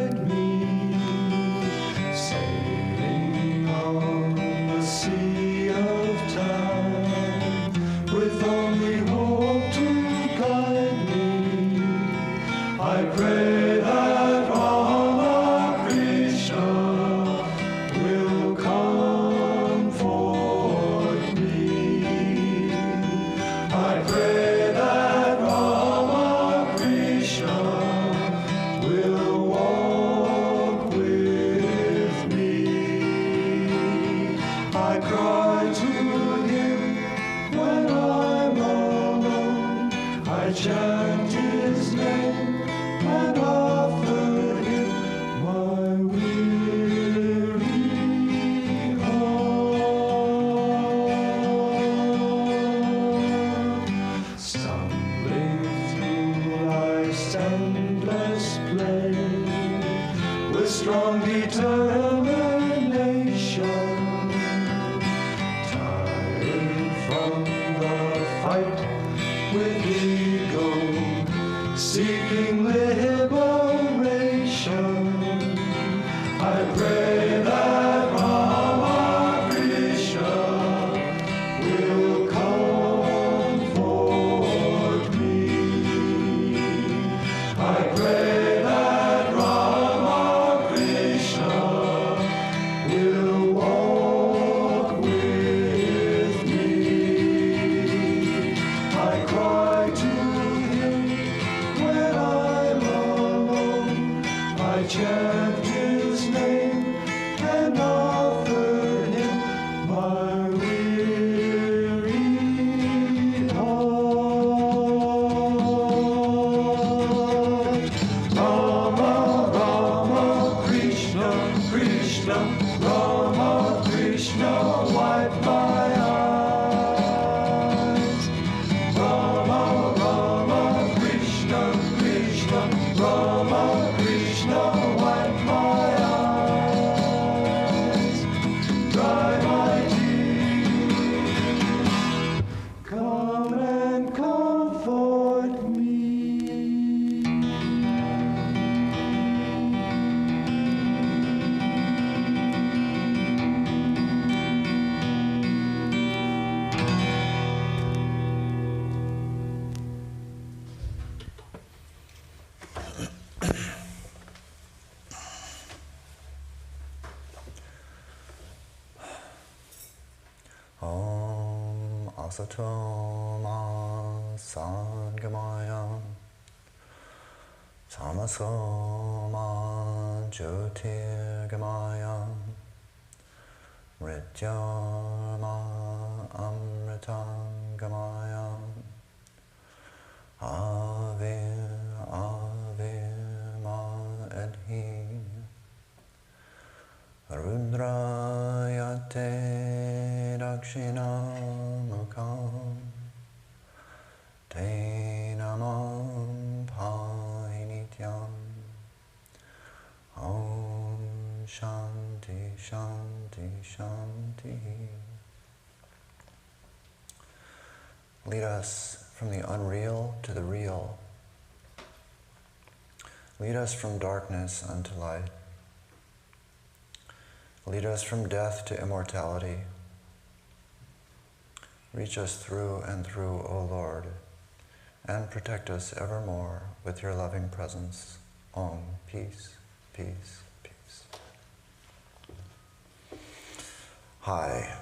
guide me, sailing on the sea of time, with only hope to guide me. I pray that Rama Krishna will comfort me. I pray that Rama Krishna will walk with me. I cry to him when I'm alone. I chant his name and offer him my weary heart. Stumbling through life's endless play with strong determination, tired from the fight with ego, seeking liberation. I pray that Rama Krishna will comfort me. I pray that Rama Krishna will walk with me. I cry to him when I'm alone. I chant his name and offer him my weary heart. Rama, Rama, Krishna, Krishna, Rama, Krishna, wipe my eyes. Rama, Rama, Krishna, Krishna, Rama, Krishna, wipe my eyes. Dry my tears. Come and comfort me. Om Asato Ma Sangamaya Tamaso Ma Jyotirgamaya Mrityama Amritangamaya Avir Avir Ma Edhi Rudrayate Dakshinamukam Te Namam Painityam Om Shanti Shanti Shanti. Lead us from the unreal to the real. Lead us from darkness unto light. Lead us from death to immortality. Reach us through and through, O Lord, and protect us evermore with your loving presence. Om, peace, peace, peace. Hi,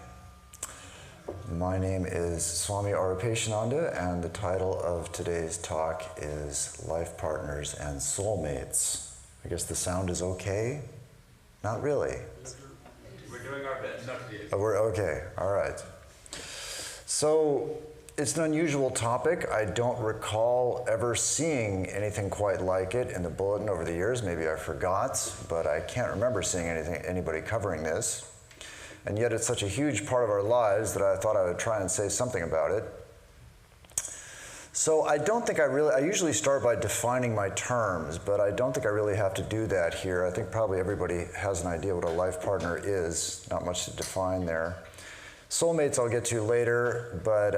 my name is Swami Arupeshananda, and the title of today's talk is Life Partners and Soulmates. I guess the sound is okay? Not really. We're doing our best. Oh, we're okay, all right. So it's an unusual topic. I don't recall ever seeing anything quite like it in the bulletin over the years. Maybe I forgot, but I can't remember seeing anybody covering this. And yet it's such a huge part of our lives that I thought I would try and say something about it. So I don't think I usually start by defining my terms, but I don't think I really have to do that here. I think probably everybody has an idea what a life partner is, not much to define there. Soulmates I'll get to later, but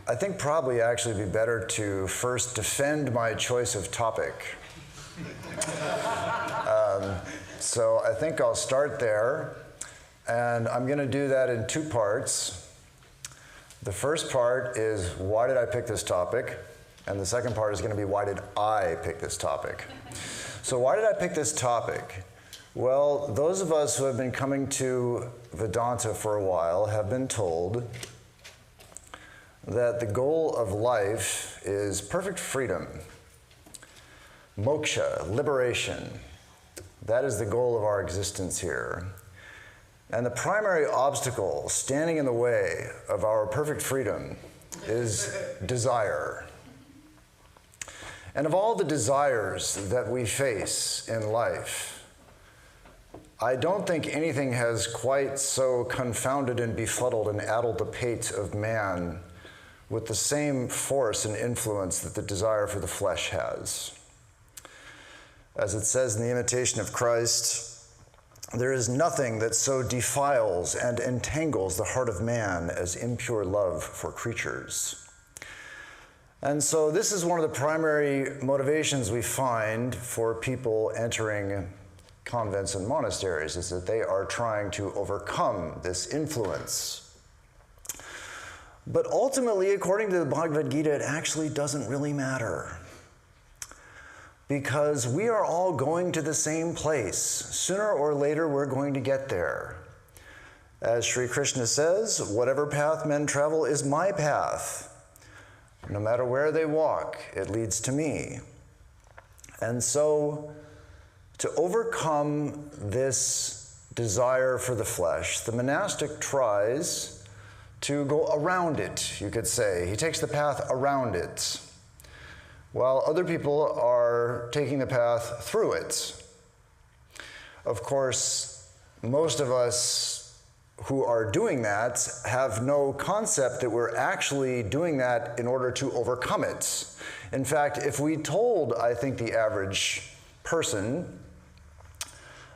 I think probably actually it'd be better to first defend my choice of topic. So I think I'll start there, and I'm going to do that in two parts. The first part is, why did I pick this topic? And the second part is going to be, why did I pick this topic? So why did I pick this topic? Well, those of us who have been coming to Vedanta for a while have been told that the goal of life is perfect freedom, moksha, liberation. That is the goal of our existence here. And the primary obstacle standing in the way of our perfect freedom is desire. And of all the desires that we face in life, I don't think anything has quite so confounded and befuddled and addled the pate of man with the same force and influence that the desire for the flesh has. As it says in the Imitation of Christ, there is nothing that so defiles and entangles the heart of man as impure love for creatures. And so this is one of the primary motivations we find for people entering convents and monasteries, is that they are trying to overcome this influence. But ultimately, according to the Bhagavad Gita, it actually doesn't really matter. Because we are all going to the same place. Sooner or later, we're going to get there. As Sri Krishna says, whatever path men travel is my path. No matter where they walk, it leads to me. And so, to overcome this desire for the flesh, the monastic tries to go around it, you could say. He takes the path around it, while other people are taking the path through it. Of course, most of us who are doing that have no concept that we're actually doing that in order to overcome it. In fact, if we told, I think, the average person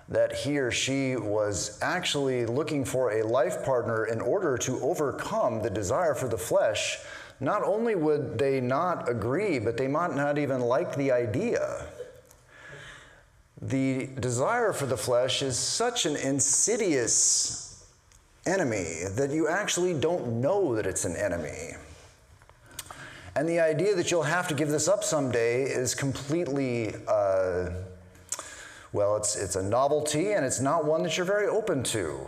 that he or she was actually looking for a life partner in order to overcome the desire for the flesh, not only would they not agree, but they might not even like the idea. The desire for the flesh is such an insidious enemy that you actually don't know that it's an enemy. And the idea that you'll have to give this up someday is completely, well, it's a novelty, and it's not one that you're very open to.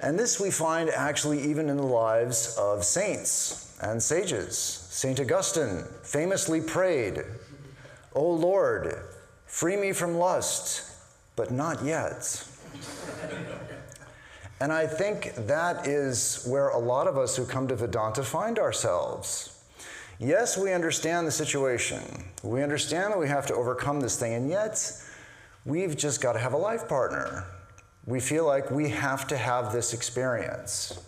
And this we find actually even in the lives of saints and sages. St. Augustine famously prayed, "O Lord, free me from lust, but not yet." And I think that is where a lot of us who come to Vedanta find ourselves. Yes, we understand the situation. We understand that we have to overcome this thing, and yet we've just got to have a life partner. We feel like we have to have this experience.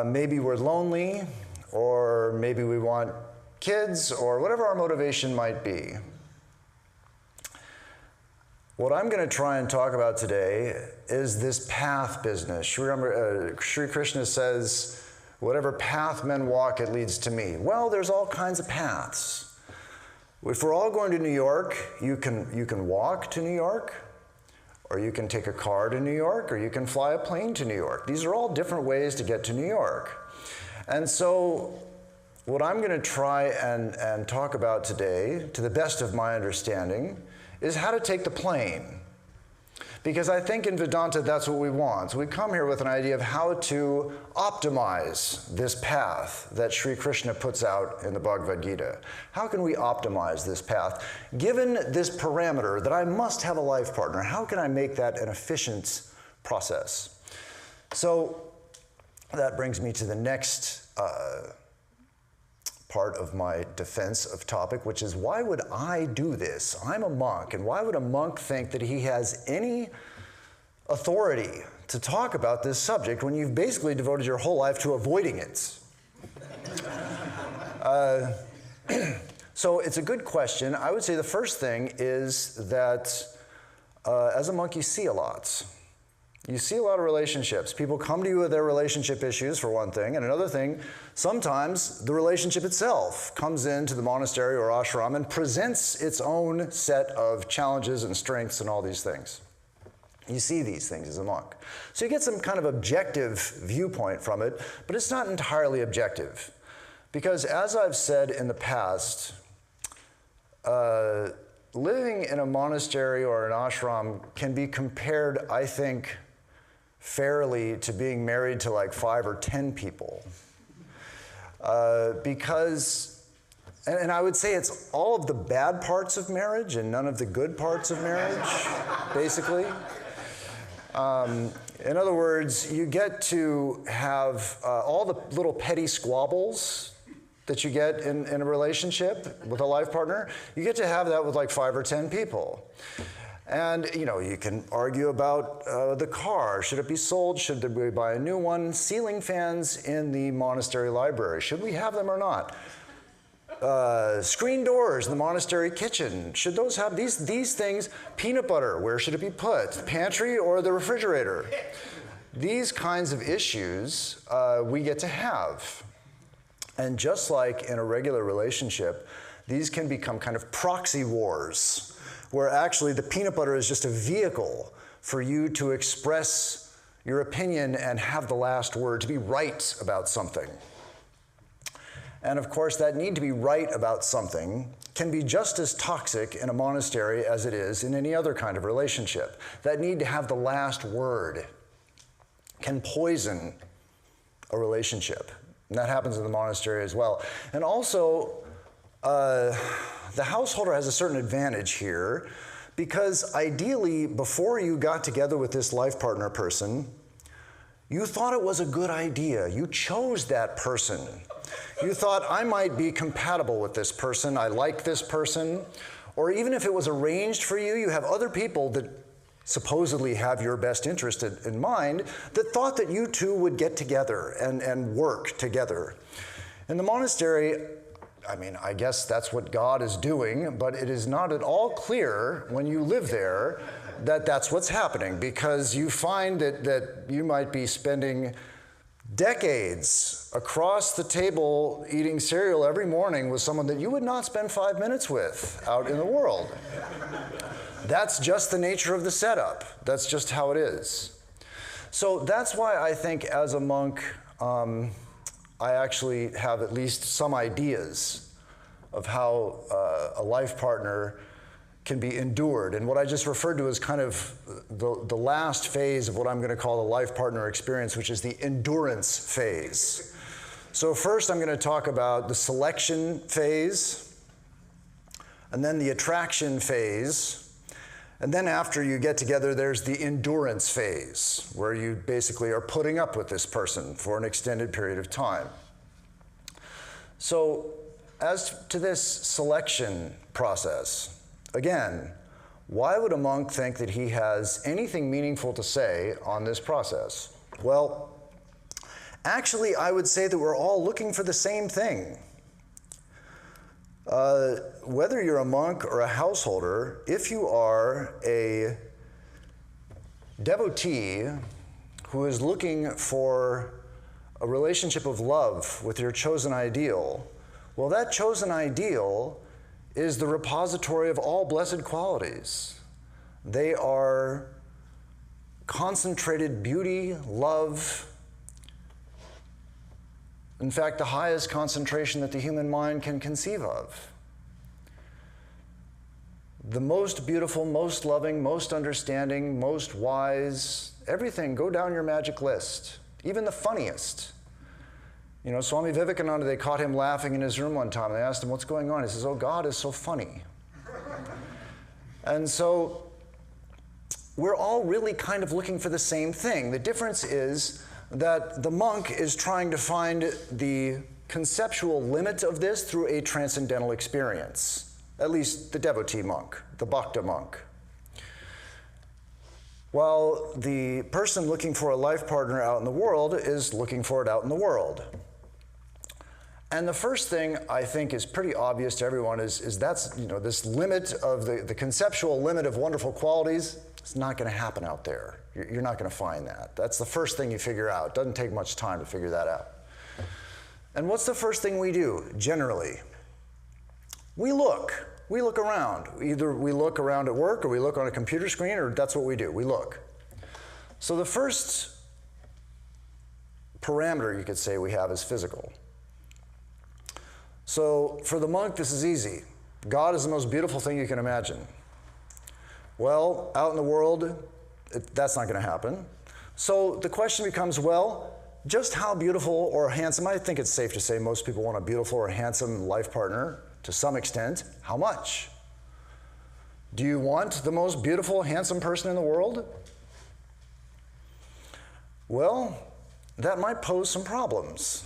Maybe we're lonely, or maybe we want kids, or whatever our motivation might be. What I'm going to try and talk about today is this path business. Sri Krishna says, whatever path men walk, it leads to me. Well, there's all kinds of paths. If we're all going to New York, you can walk to New York, or you can take a car to New York, or you can fly a plane to New York. These are all different ways to get to New York. And so what I'm going to try and talk about today, to the best of my understanding, is how to take the plane. Because I think in Vedanta that's what we want. So we come here with an idea of how to optimize this path that Sri Krishna puts out in the Bhagavad Gita. How can we optimize this path? Given this parameter that I must have a life partner, how can I make that an efficient process? So that brings me to the next part of my defense of topic, which is, why would I do this? I'm a monk, and why would a monk think that he has any authority to talk about this subject when you've basically devoted your whole life to avoiding it? So it's a good question. I would say the first thing is that as a monk you see a lot. You see a lot of relationships. People come to you with their relationship issues, for one thing, and another thing, sometimes the relationship itself comes into the monastery or ashram and presents its own set of challenges and strengths and all these things. You see these things as a monk. So you get some kind of objective viewpoint from it, but it's not entirely objective. Because as I've said in the past, living in a monastery or an ashram can be compared, I think, fairly to being married to like 5 or 10 people. Because, and I would say it's all of the bad parts of marriage and none of the good parts of marriage, basically. In other words, you get to have all the little petty squabbles that you get in a relationship with a life partner. You get to have that with like 5 or 10 people. And you know, you can argue about the car. Should it be sold? Should we buy a new one? Ceiling fans in the monastery library. Should we have them or not? Screen doors in the monastery kitchen. Should those have these things? Peanut butter, where should it be put? The pantry or the refrigerator? These kinds of issues we get to have. And just like in a regular relationship, these can become kind of proxy wars, where actually the peanut butter is just a vehicle for you to express your opinion and have the last word, to be right about something. And of course, that need to be right about something can be just as toxic in a monastery as it is in any other kind of relationship. That need to have the last word can poison a relationship. And that happens in the monastery as well. And also, the householder has a certain advantage here because ideally, before you got together with this life partner person, you thought it was a good idea. You chose that person. You thought, I might be compatible with this person, I like this person, or even if it was arranged for you, you have other people that supposedly have your best interest in mind that thought that you two would get together and work together. In the monastery, I mean, I guess that's what God is doing, but it is not at all clear when you live there that that's what's happening, because you find that you might be spending decades across the table eating cereal every morning with someone that you would not spend 5 minutes with out in the world. That's just the nature of the setup. That's just how it is. So that's why I think as a monk, I actually have at least some ideas of how a life partner can be endured. And what I just referred to as kind of the last phase of what I'm going to call the life partner experience, which is the endurance phase. So first I'm going to talk about the selection phase, and then the attraction phase, and then after you get together, there's the endurance phase, where you basically are putting up with this person for an extended period of time. So as to this selection process, again, why would a monk think that he has anything meaningful to say on this process? Well, actually, I would say that we're all looking for the same thing. Whether you're a monk or a householder, if you are a devotee who is looking for a relationship of love with your chosen ideal, well, that chosen ideal is the repository of all blessed qualities. They are concentrated beauty, love. In fact, the highest concentration that the human mind can conceive of. The most beautiful, most loving, most understanding, most wise, everything, go down your magic list. Even the funniest. You know, Swami Vivekananda, they caught him laughing in his room one time. They asked him, what's going on? He says, oh, God is so funny. And so we're all really kind of looking for the same thing. The difference is that the monk is trying to find the conceptual limit of this through a transcendental experience, at least the devotee monk, the bhakta monk. While the person looking for a life partner out in the world is looking for it out in the world. And the first thing I think is pretty obvious to everyone is that's, this limit of the conceptual limit of wonderful qualities, it's not going to happen out there. You're not going to find that. That's the first thing you figure out. It doesn't take much time to figure that out. And what's the first thing we do, generally? We look. We look around. Either we look around at work or we look on a computer screen, or that's what we do. We look. So the first parameter, you could say, we have is physical. So for the monk, this is easy. God is the most beautiful thing you can imagine. Well, out in the world, that's not going to happen. So the question becomes, well, just how beautiful or handsome? I think it's safe to say most people want a beautiful or handsome life partner to some extent. How much? Do you want the most beautiful, handsome person in the world? Well, that might pose some problems.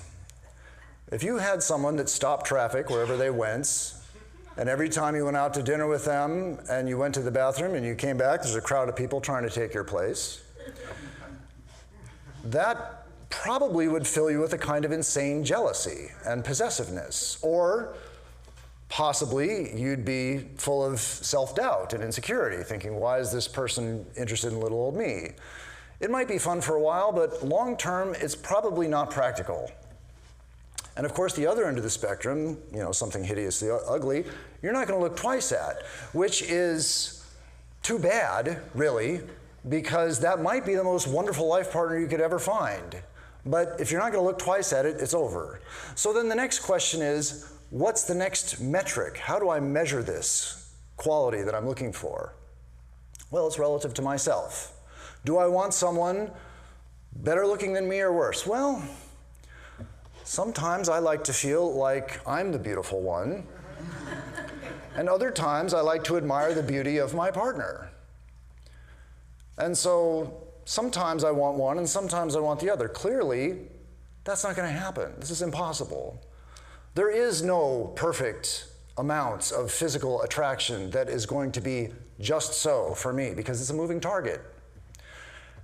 If you had someone that stopped traffic wherever they went, and every time you went out to dinner with them and you went to the bathroom and you came back, there's a crowd of people trying to take your place, that probably would fill you with a kind of insane jealousy and possessiveness. Or possibly you'd be full of self-doubt and insecurity, thinking, why is this person interested in little old me? It might be fun for a while, but long-term, it's probably not practical. And of course, the other end of the spectrum, something hideously ugly, you're not going to look twice at, which is too bad, really, because that might be the most wonderful life partner you could ever find. But if you're not going to look twice at it, it's over. So then the next question is, what's the next metric? How do I measure this quality that I'm looking for? Well, it's relative to myself. Do I want someone better looking than me or worse? Well, sometimes I like to feel like I'm the beautiful one, and other times I like to admire the beauty of my partner. And so sometimes I want one and sometimes I want the other. Clearly, that's not going to happen. This is impossible. There is no perfect amount of physical attraction that is going to be just so for me, because it's a moving target.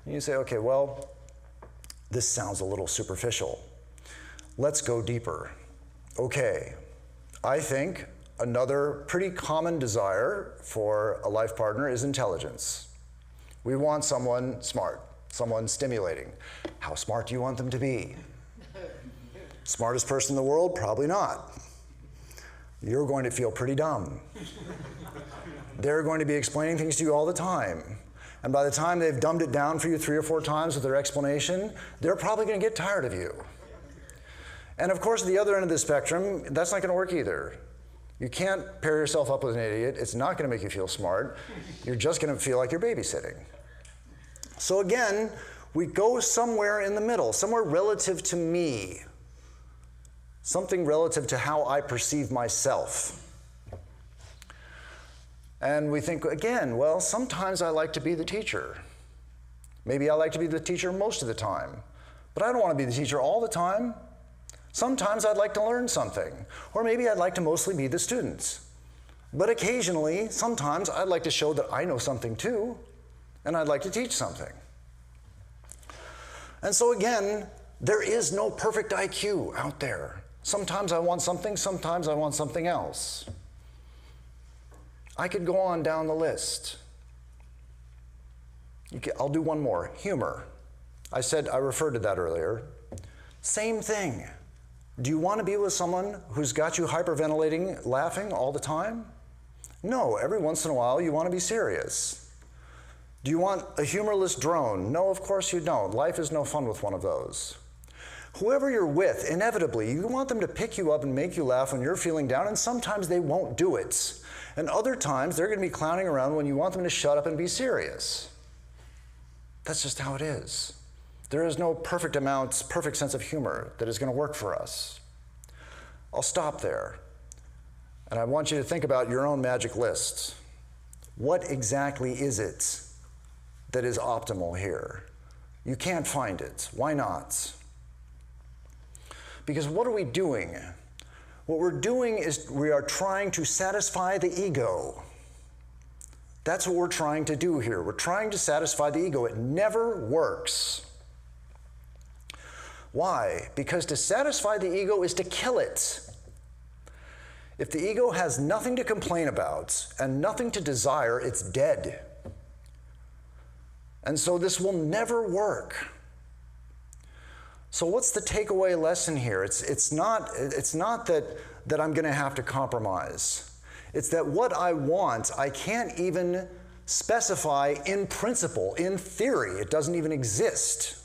And you say, okay, well, this sounds a little superficial. Let's go deeper. Okay, I think another pretty common desire for a life partner is intelligence. We want someone smart, someone stimulating. How smart do you want them to be? Smartest person in the world? Probably not. You're going to feel pretty dumb. They're going to be explaining things to you all the time. And by the time they've dumbed it down for you 3 or 4 times with their explanation, they're probably going to get tired of you. And of course, at the other end of the spectrum, that's not going to work either. You can't pair yourself up with an idiot. It's not going to make you feel smart. You're just going to feel like you're babysitting. So again, we go somewhere in the middle, somewhere relative to me, something relative to how I perceive myself. And we think, again, well, sometimes I like to be the teacher. Maybe I like to be the teacher most of the time, but I don't want to be the teacher all the time. Sometimes I'd like to learn something, or maybe I'd like to mostly be the student. But occasionally, sometimes I'd like to show that I know something too, and I'd like to teach something. And so again, there is no perfect IQ out there. Sometimes I want something, sometimes I want something else. I could go on down the list. I'll do one more, humor. I referred to that earlier. Same thing. Do you want to be with someone who's got you hyperventilating, laughing all the time? No, every once in a while you want to be serious. Do you want a humorless drone? No, of course you don't. Life is no fun with one of those. Whoever you're with, inevitably, you want them to pick you up and make you laugh when you're feeling down, and sometimes they won't do it. And other times they're going to be clowning around when you want them to shut up and be serious. That's just how it is. There is no perfect sense of humor that is going to work for us. I'll stop there. And I want you to think about your own magic list. What exactly is it that is optimal here? You can't find it. Why not? Because what are we doing? What we're doing is we are trying to satisfy the ego. That's what we're trying to do here. We're trying to satisfy the ego. It never works. Why? Because to satisfy the ego is to kill it. If the ego has nothing to complain about and nothing to desire, it's dead. And so this will never work. So what's the takeaway lesson here? It's not that I'm going to have to compromise. It's that what I want, I can't even specify in principle, in theory. It doesn't even exist.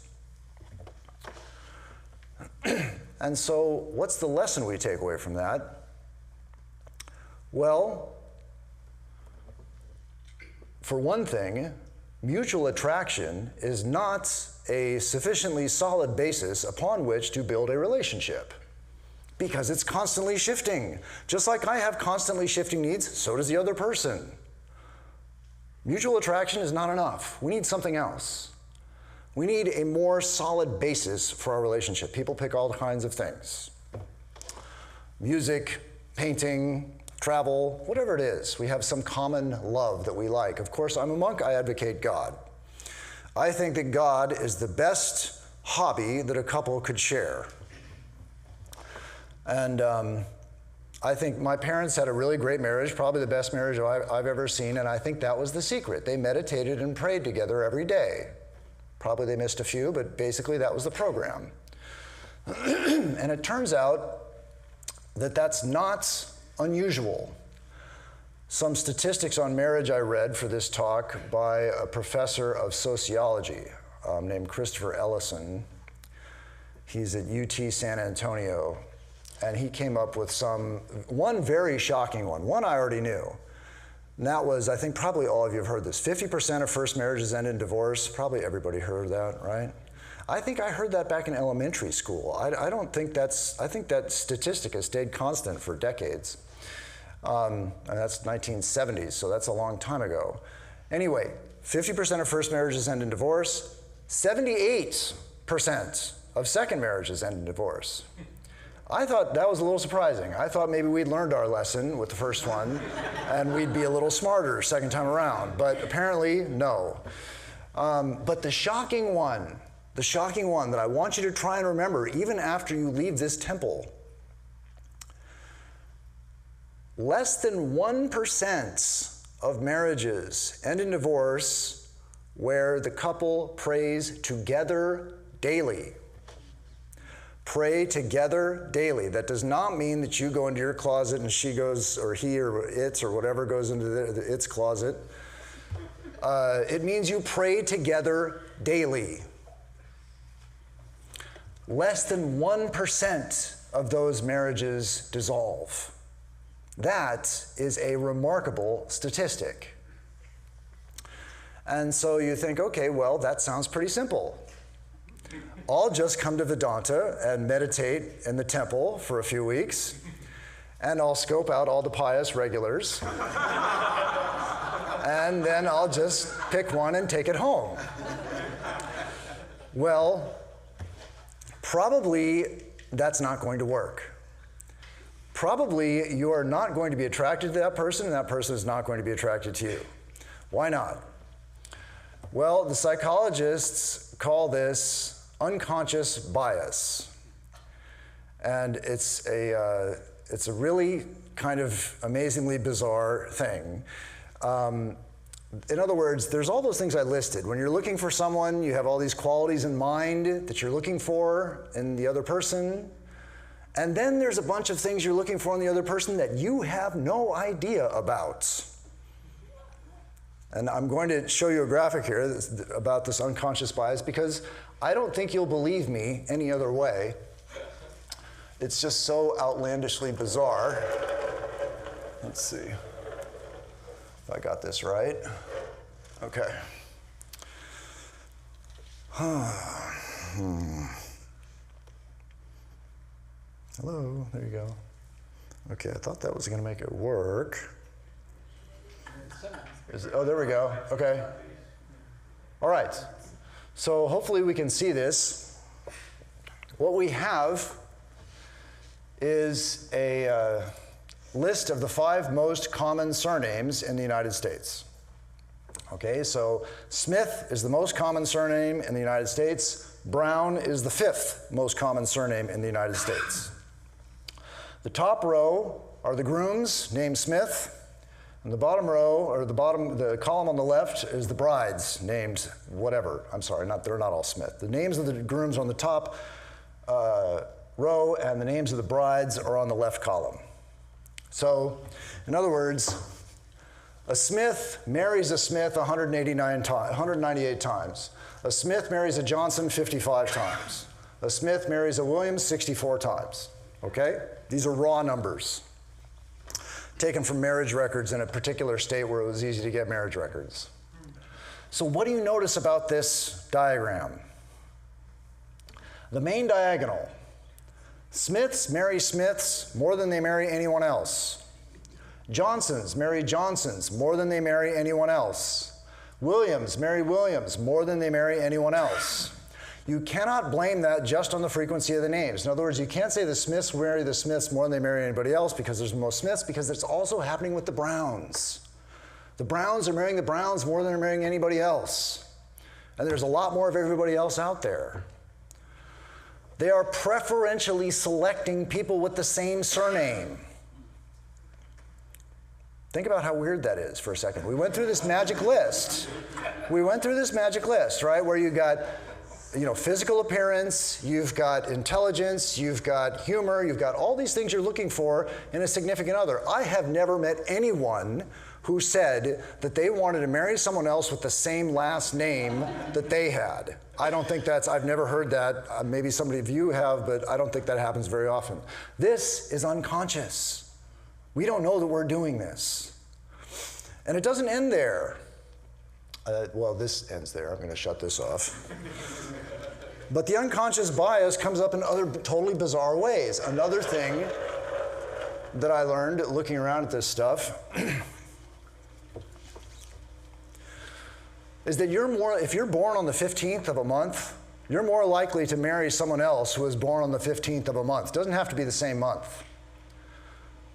And so what's the lesson we take away from that? Well, for one thing, mutual attraction is not a sufficiently solid basis upon which to build a relationship, because it's constantly shifting. Just like I have constantly shifting needs, so does the other person. Mutual attraction is not enough. We need something else. We need a more solid basis for our relationship. People pick all kinds of things. Music, painting, travel, whatever it is. We have some common love that we like. Of course, I'm a monk, I advocate God. I think that God is the best hobby that a couple could share. And I think my parents had a really great marriage, probably the best marriage I've ever seen, and I think that was the secret. They meditated and prayed together every day. Probably they missed a few, but basically that was the program. And it turns out that that's not unusual. Some statistics on marriage I read for this talk by a professor of sociology named Christopher Ellison. He's at UT San Antonio. And he came up with one very shocking one. One I already knew. And that was, I think probably all of you have heard this. 50% of first marriages end in divorce. Probably everybody heard that, right? I think I heard that back in elementary school. I think that statistic has stayed constant for decades. And that's 1970s, so that's a long time ago. Anyway, 50% of first marriages end in divorce. 78% of second marriages end in divorce. I thought that was a little surprising. I thought maybe we'd learned our lesson with the first one and we'd be a little smarter second time around, but apparently, no. But the shocking one that I want you to try and remember even after you leave this temple, less than 1% of marriages end in divorce where the couple prays together daily. Pray together daily. That does not mean that you go into your closet and she goes, or he or it or whatever goes into its closet. It means you pray together daily. Less than 1% of those marriages dissolve. That is a remarkable statistic. And so you think, okay, well, that sounds pretty simple. I'll just come to Vedanta and meditate in the temple for a few weeks, and I'll scope out all the pious regulars, and then I'll just pick one and take it home. Well, probably that's not going to work. Probably you are not going to be attracted to that person, and that person is not going to be attracted to you. Why not? Well, the psychologists call this unconscious bias. And it's a really kind of amazingly bizarre thing. In other words, there's all those things I listed. When you're looking for someone, you have all these qualities in mind that you're looking for in the other person. And then there's a bunch of things you're looking for in the other person that you have no idea about. And I'm going to show you a graphic here about this unconscious bias because I don't think you'll believe me any other way. It's just so outlandishly bizarre. Let's see if I got this right. Okay. Hello, there you go. Okay, I thought that was going to make it work. Oh, there we go. Okay. All right. So hopefully we can see this. What we have is a list of the 5 most common surnames in the United States. Okay, so Smith is the most common surname in the United States. Brown is the 5th most common surname in the United States. The top row are the grooms named Smith, and the bottom row, or the column on the left is the brides named whatever. I'm sorry, they're not all Smith. The names of the grooms are on the top row, and the names of the brides are on the left column. So, in other words, a Smith marries a Smith 198 times. A Smith marries a Johnson 55 times. A Smith marries a Williams 64 times. Okay? These are raw numbers, taken from marriage records in a particular state where it was easy to get marriage records. So what do you notice about this diagram? The main diagonal. Smiths marry Smiths more than they marry anyone else. Johnsons marry Johnsons more than they marry anyone else. Williams marry Williams more than they marry anyone else. You cannot blame that just on the frequency of the names. In other words, you can't say the Smiths marry the Smiths more than they marry anybody else because there's the most Smiths, because it's also happening with the Browns. The Browns are marrying the Browns more than they're marrying anybody else. And there's a lot more of everybody else out there. They are preferentially selecting people with the same surname. Think about how weird that is for a second. We went through this magic list. Right, where you got, physical appearance, you've got intelligence, you've got humor, you've got all these things you're looking for in a significant other. I have never met anyone who said that they wanted to marry someone else with the same last name that they had. I've never heard that. Maybe somebody of you have, but I don't think that happens very often. This is unconscious. We don't know that we're doing this. And it doesn't end there. This ends there. I'm going to shut this off. But the unconscious bias comes up in other totally bizarre ways. Another thing that I learned looking around at this stuff is that if you're born on the 15th of a month, you're more likely to marry someone else who is born on the 15th of a month. It doesn't have to be the same month,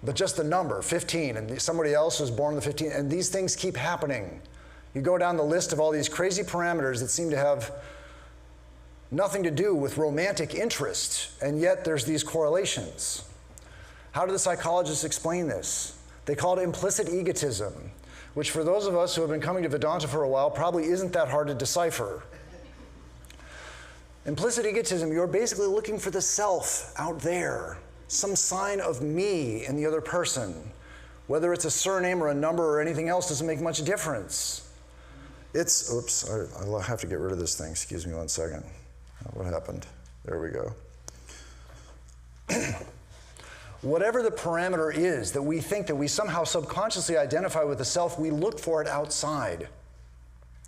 but just the number, 15, and somebody else was born on the 15th, and these things keep happening. You go down the list of all these crazy parameters that seem to have nothing to do with romantic interest, and yet there's these correlations. How do the psychologists explain this? They call it implicit egotism, which for those of us who have been coming to Vedanta for a while probably isn't that hard to decipher. Implicit egotism, you're basically looking for the self out there, some sign of me in the other person. Whether it's a surname or a number or anything else doesn't make much difference. I'll have to get rid of this thing. Excuse me 1 second. What happened? There we go. Whatever the parameter is that we think that we somehow subconsciously identify with the self, we look for it outside.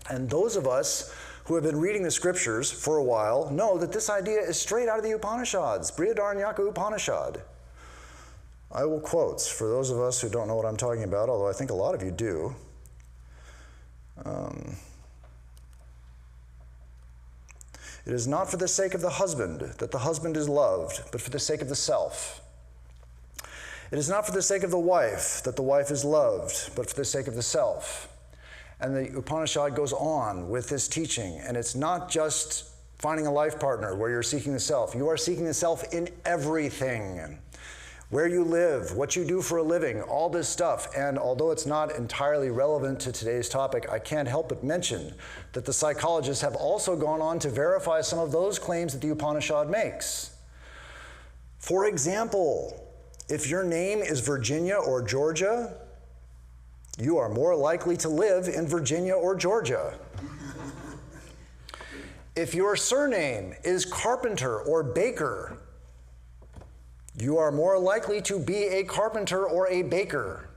And those of us who have been reading the scriptures for a while know that this idea is straight out of the Upanishads, Brihadaranyaka Upanishad. I will quote for those of us who don't know what I'm talking about, although I think a lot of you do. It is not for the sake of the husband that the husband is loved, but for the sake of the self. It is not for the sake of the wife that the wife is loved, but for the sake of the self. And the Upanishad goes on with this teaching, and it's not just finding a life partner where you're seeking the self. You are seeking the self in everything. Where you live, what you do for a living, all this stuff. And although it's not entirely relevant to today's topic, I can't help but mention that the psychologists have also gone on to verify some of those claims that the Upanishad makes. For example, if your name is Virginia or Georgia, you are more likely to live in Virginia or Georgia. If your surname is Carpenter or Baker, you are more likely to be a carpenter or a baker.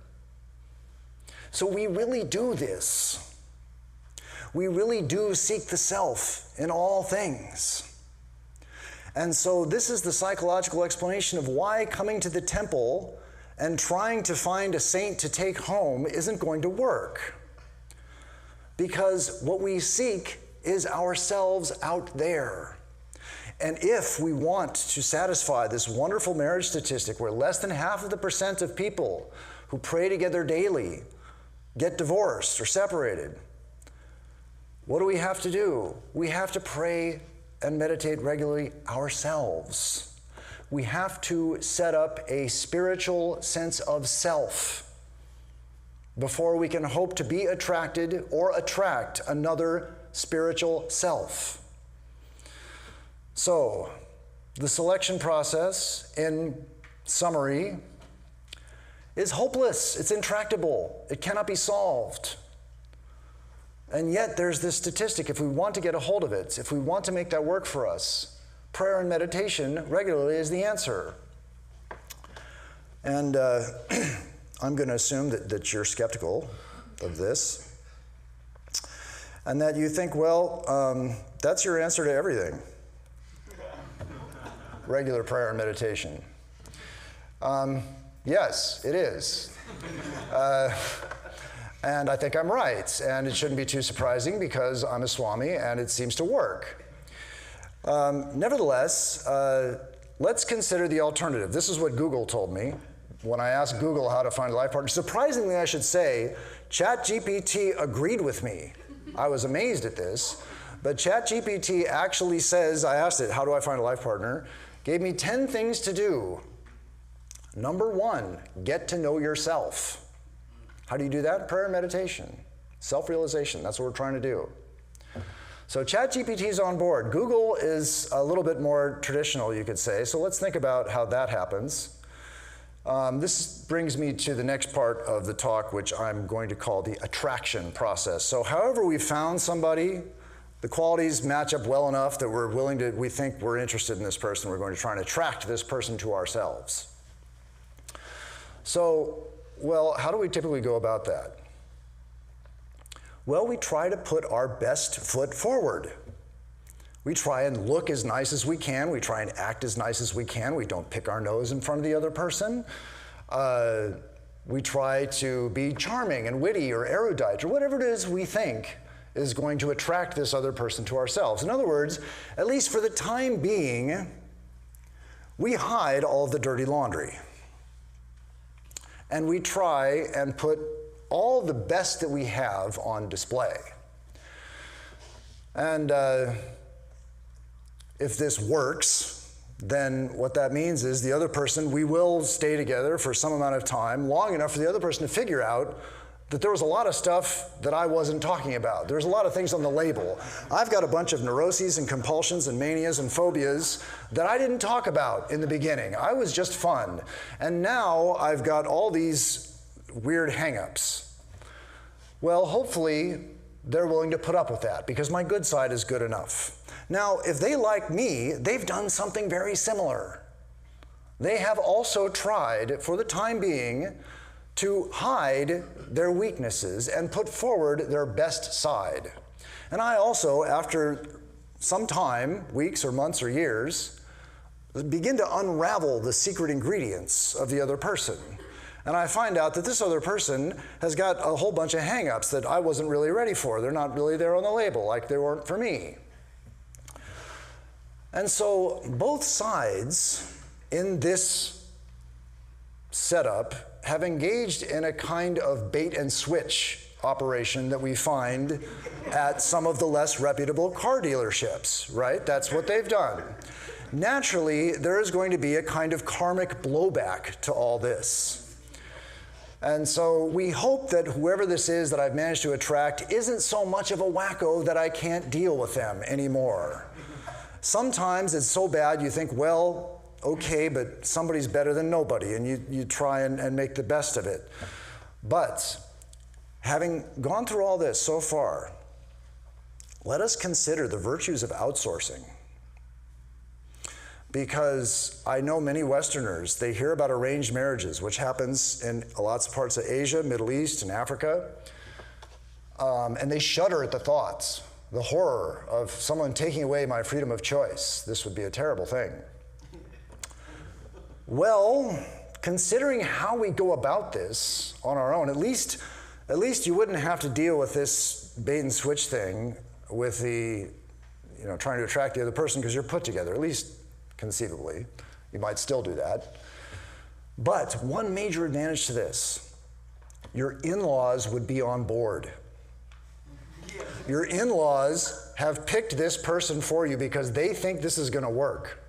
So we really do this. We really do seek the self in all things. And so this is the psychological explanation of why coming to the temple and trying to find a saint to take home isn't going to work. Because what we seek is ourselves out there. And if we want to satisfy this wonderful marriage statistic where less than 0.5% of people who pray together daily get divorced or separated, what do we have to do? We have to pray and meditate regularly ourselves. We have to set up a spiritual sense of self before we can hope to be attracted or attract another spiritual self. So, the selection process, in summary, is hopeless. It's intractable. It cannot be solved. And yet there's this statistic, if we want to get a hold of it, if we want to make that work for us, prayer and meditation regularly is the answer. And I'm going to assume that you're skeptical of this, and that you think, well, that's your answer to everything. Regular prayer and meditation. Yes, it is. And I think I'm right, and it shouldn't be too surprising because I'm a Swami and it seems to work. Nevertheless, let's consider the alternative. This is what Google told me when I asked Google how to find a life partner. Surprisingly, I should say, ChatGPT agreed with me. I was amazed at this, but ChatGPT actually says, I asked it, how do I find a life partner? Gave me 10 things to do. Number 1, get to know yourself. How do you do that? Prayer and meditation. Self-realization, that's what we're trying to do. So ChatGPT is on board. Google is a little bit more traditional, you could say. So let's think about how that happens. This brings me to the next part of the talk, which I'm going to call the attraction process. So however we found somebody, the qualities match up well enough that we think we're interested in this person, we're going to try and attract this person to ourselves. So, well, how do we typically go about that? Well, we try to put our best foot forward. We try and look as nice as we can. We try and act as nice as we can. We don't pick our nose in front of the other person. We try to be charming and witty or erudite or whatever it is we think is going to attract this other person to ourselves. In other words, at least for the time being, we hide all of the dirty laundry. And we try and put all the best that we have on display. And if this works, then what that means is the other person, we will stay together for some amount of time, long enough for the other person to figure out that there was a lot of stuff that I wasn't talking about. There's a lot of things on the label. I've got a bunch of neuroses and compulsions and manias and phobias that I didn't talk about in the beginning. I was just fun. And now I've got all these weird hang-ups. Well, hopefully they're willing to put up with that because my good side is good enough. Now, if they like me, they've done something very similar. They have also tried, for the time being, to hide their weaknesses and put forward their best side. And I also, after some time, weeks or months or years, begin to unravel the secret ingredients of the other person. And I find out that this other person has got a whole bunch of hang-ups that I wasn't really ready for. They're not really there on the label, like they weren't for me. And so both sides in this setup have engaged in a kind of bait and switch operation that we find at some of the less reputable car dealerships, right? That's what they've done. Naturally, there is going to be a kind of karmic blowback to all this. And so we hope that whoever this is that I've managed to attract isn't so much of a wacko that I can't deal with them anymore. Sometimes it's so bad you think, well, okay, but somebody's better than nobody, and you try and make the best of it. But having gone through all this so far, let us consider the virtues of outsourcing. Because I know many Westerners, they hear about arranged marriages, which happens in lots of parts of Asia, Middle East, and Africa, and they shudder at the thoughts, the horror of someone taking away my freedom of choice. This would be a terrible thing. Well, considering how we go about this on our own, at least you wouldn't have to deal with this bait and switch thing with the, trying to attract the other person because you're put together, at least conceivably. You might still do that. But one major advantage to this, your in-laws would be on board. Your in-laws have picked this person for you because they think this is going to work.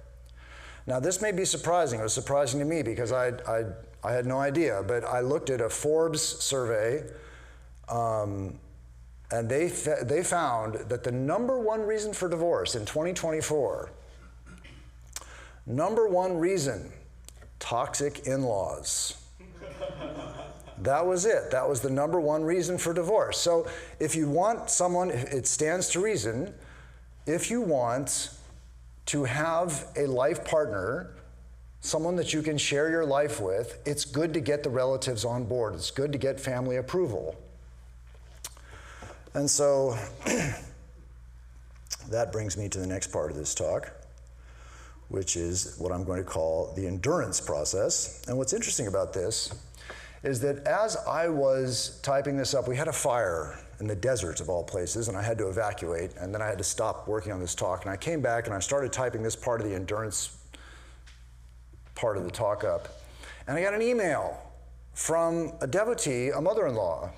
Now, this may be surprising. It was surprising to me because I had no idea, but I looked at a Forbes survey, and they found that the number one reason for divorce in 2024, number one reason, toxic in-laws. That was it. That was the number one reason for divorce. So if you want someone, it stands to reason, if you want to have a life partner, someone that you can share your life with, it's good to get the relatives on board. It's good to get family approval. And so that brings me to the next part of this talk, which is what I'm going to call the endurance process. And what's interesting about this is that as I was typing this up, we had a fire in the desert of all places, and I had to evacuate, and then I had to stop working on this talk. And I came back and I started typing this part of the endurance part of the talk up. And I got an email from a devotee, a mother-in-law,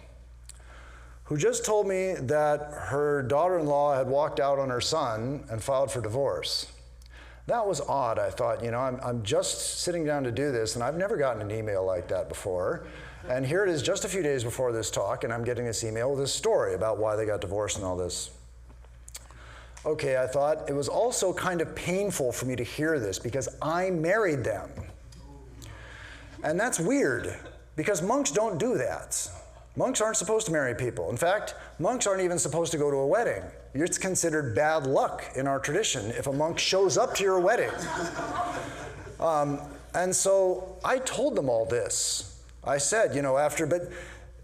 who just told me that her daughter-in-law had walked out on her son and filed for divorce. That was odd. I thought, you know, I'm just sitting down to do this, and I've never gotten an email like that before. And here it is just a few days before this talk, and I'm getting this email with this story about why they got divorced and all this. Okay, I thought it was also kind of painful for me to hear this because I married them. And that's weird because monks don't do that. Monks aren't supposed to marry people. In fact, monks aren't even supposed to go to a wedding. It's considered bad luck in our tradition if a monk shows up to your wedding. And so I told them all this. I said, you know, but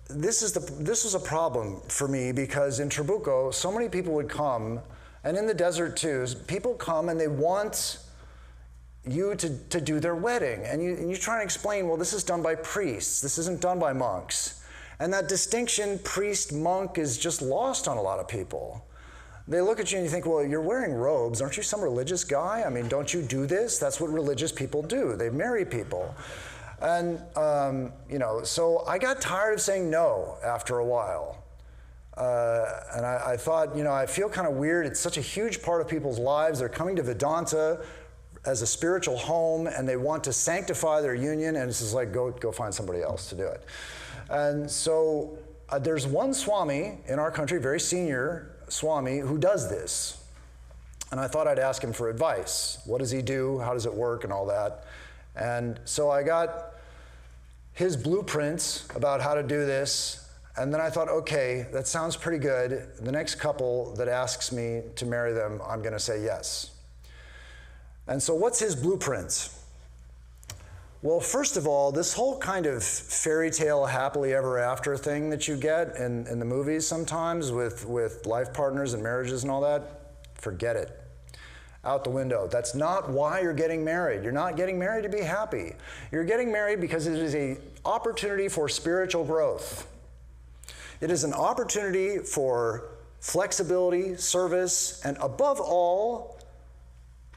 this was a problem for me because in Trabuco, so many people would come, and in the desert too, people come and they want you to do their wedding. And you try and explain, well, this is done by priests. This isn't done by monks. And that distinction, priest-monk, is just lost on a lot of people. They look at you and you think, well, you're wearing robes. Aren't you some religious guy? I mean, don't you do this? That's what religious people do. They marry people. And, you know, so I got tired of saying no after a while. And I thought, you know, I feel kind of weird. It's such a huge part of people's lives. They're coming to Vedanta as a spiritual home, and they want to sanctify their union, and it's just like, go find somebody else to do it. And so there's one Swami in our country, very senior Swami, who does this. And I thought I'd ask him for advice. What does he do? How does it work? And all that. And so I got his blueprints about how to do this. And then I thought, okay, that sounds pretty good. The next couple that asks me to marry them, I'm going to say yes. And so what's his blueprints? Well, first of all, this whole kind of fairy tale happily ever after thing that you get in the movies sometimes with life partners and marriages and all that, forget it. Out the window. That's not why you're getting married. You're not getting married to be happy. You're getting married because it is an opportunity for spiritual growth. It is an opportunity for flexibility, service, and above all,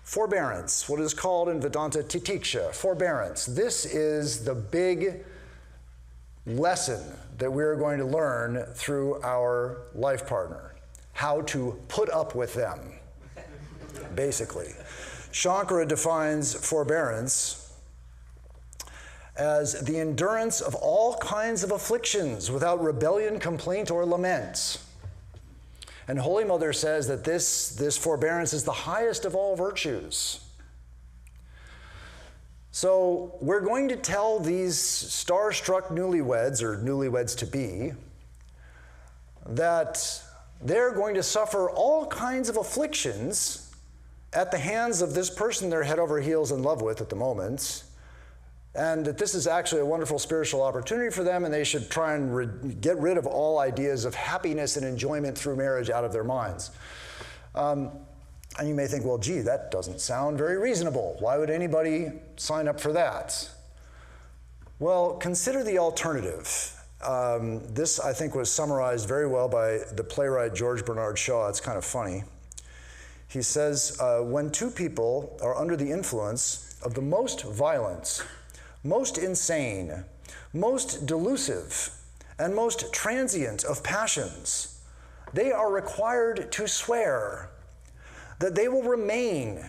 forbearance, what is called in Vedanta titiksha, forbearance. This is the big lesson that we're going to learn through our life partner, how to put up with them, basically. Shankara defines forbearance as the endurance of all kinds of afflictions without rebellion, complaint, or lament. And Holy Mother says that this forbearance is the highest of all virtues. So we're going to tell these star-struck newlyweds, or newlyweds-to-be, that they're going to suffer all kinds of afflictions at the hands of this person they're head over heels in love with at the moment, and that this is actually a wonderful spiritual opportunity for them, and they should try and get rid of all ideas of happiness and enjoyment through marriage out of their minds. And you may think, well, gee, that doesn't sound very reasonable. Why would anybody sign up for that? Well, consider the alternative. This, I think, was summarized very well by the playwright George Bernard Shaw. It's kind of funny. He says, when two people are under the influence of the most violent, most insane, most delusive, and most transient of passions, they are required to swear that they will remain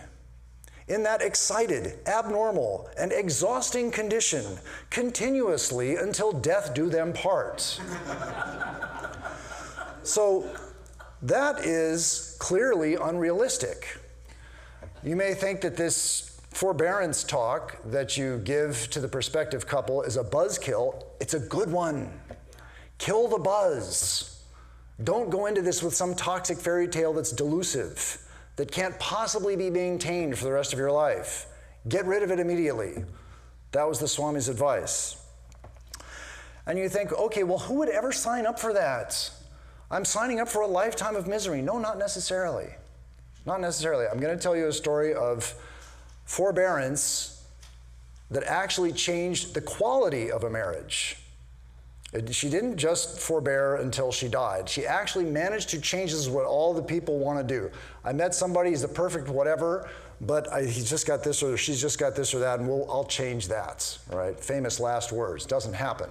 in that excited, abnormal, and exhausting condition continuously until death do them part. So that is clearly unrealistic. You may think that this forbearance talk that you give to the prospective couple is a buzzkill. It's a good one. Kill the buzz. Don't go into this with some toxic fairy tale that's delusive, that can't possibly be maintained for the rest of your life. Get rid of it immediately. That was the Swami's advice. And you think, okay, well, who would ever sign up for that? I'm signing up for a lifetime of misery. No, not necessarily. Not necessarily. I'm going to tell you a story of forbearance that actually changed the quality of a marriage. She didn't just forbear until she died. She actually managed to change. This is what all the people want to do. I met somebody, he's the perfect whatever, but he's just got this or she's just got this or that, and I'll change that, right? Famous last words. Doesn't happen.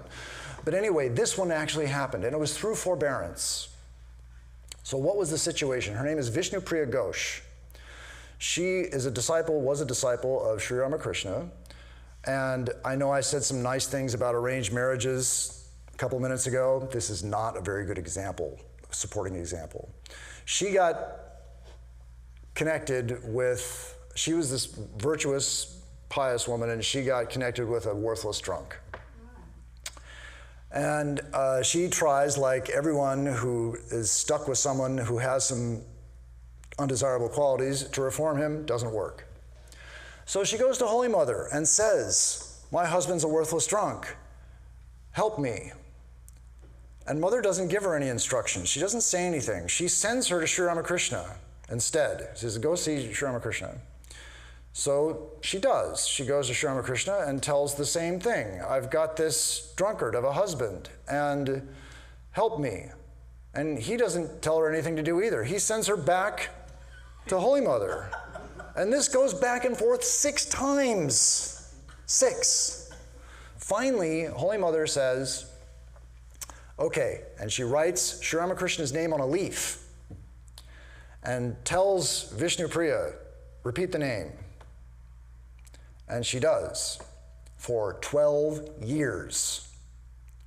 But anyway, this one actually happened, and it was through forbearance. So what was the situation? Her name is Vishnupriya Ghosh. She is a disciple, was a disciple of Sri Ramakrishna, and I know I said some nice things about arranged marriages a couple minutes ago. This is not a very good example, supporting example. She got connected with, she was this virtuous, pious woman, and she got connected with a worthless drunk. And she tries, like everyone who is stuck with someone who has some undesirable qualities, to reform him. Doesn't work. So she goes to Holy Mother and says, my husband's a worthless drunk. Help me. And Mother doesn't give her any instructions. She doesn't say anything. She sends her to Sri Ramakrishna instead. She says, go see Sri Ramakrishna. So she does. She goes to Sri Ramakrishna and tells the same thing. I've got this drunkard of a husband, and help me. And he doesn't tell her anything to do either. He sends her back to Holy Mother. And this goes back and forth 6 times. 6. Finally, Holy Mother says, okay, and she writes Sri Ramakrishna's name on a leaf and tells Vishnupriya, repeat the name. And she does, for 12 years.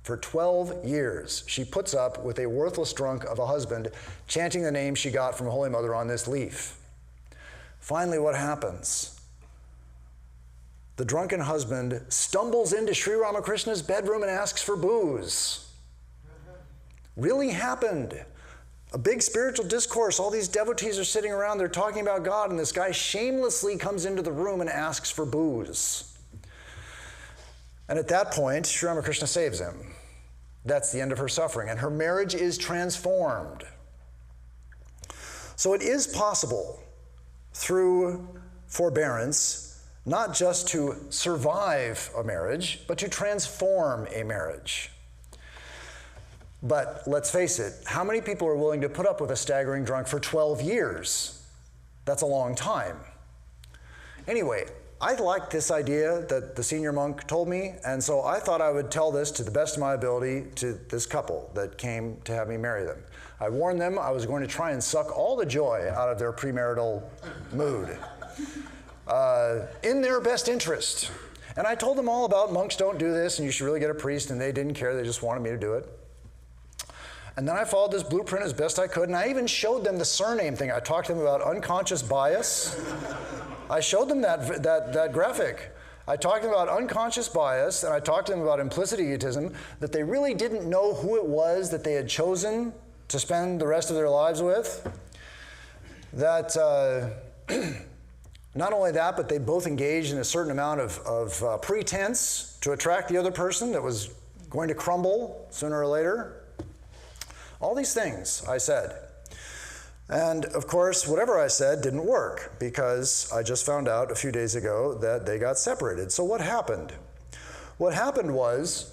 For 12 years, she puts up with a worthless drunk of a husband chanting the name she got from Holy Mother on this leaf. Finally, what happens? The drunken husband stumbles into Sri Ramakrishna's bedroom and asks for booze. Really happened. A big spiritual discourse. All these devotees are sitting around, they're talking about God, and this guy shamelessly comes into the room and asks for booze. And at that point, Sri Ramakrishna saves him. That's the end of her suffering, and her marriage is transformed. So it is possible through forbearance, not just to survive a marriage, but to transform a marriage. But let's face it, how many people are willing to put up with a staggering drunk for 12 years? That's a long time. Anyway, I liked this idea that the senior monk told me, and so I thought I would tell this to the best of my ability to this couple that came to have me marry them. I warned them I was going to try and suck all the joy out of their premarital mood in their best interest. And I told them all about monks don't do this, and you should really get a priest, and they didn't care. They just wanted me to do it. And then I followed this blueprint as best I could, and I even showed them the surname thing. I talked to them about unconscious bias. I showed them that graphic. I talked to them about unconscious bias, and I talked to them about implicit egotism, that they really didn't know who it was that they had chosen to spend the rest of their lives with. That not only that, but they both engaged in a certain amount of pretense to attract the other person that was going to crumble sooner or later. All these things I said. And of course, whatever I said didn't work, because I just found out a few days ago that they got separated. So what happened? What happened was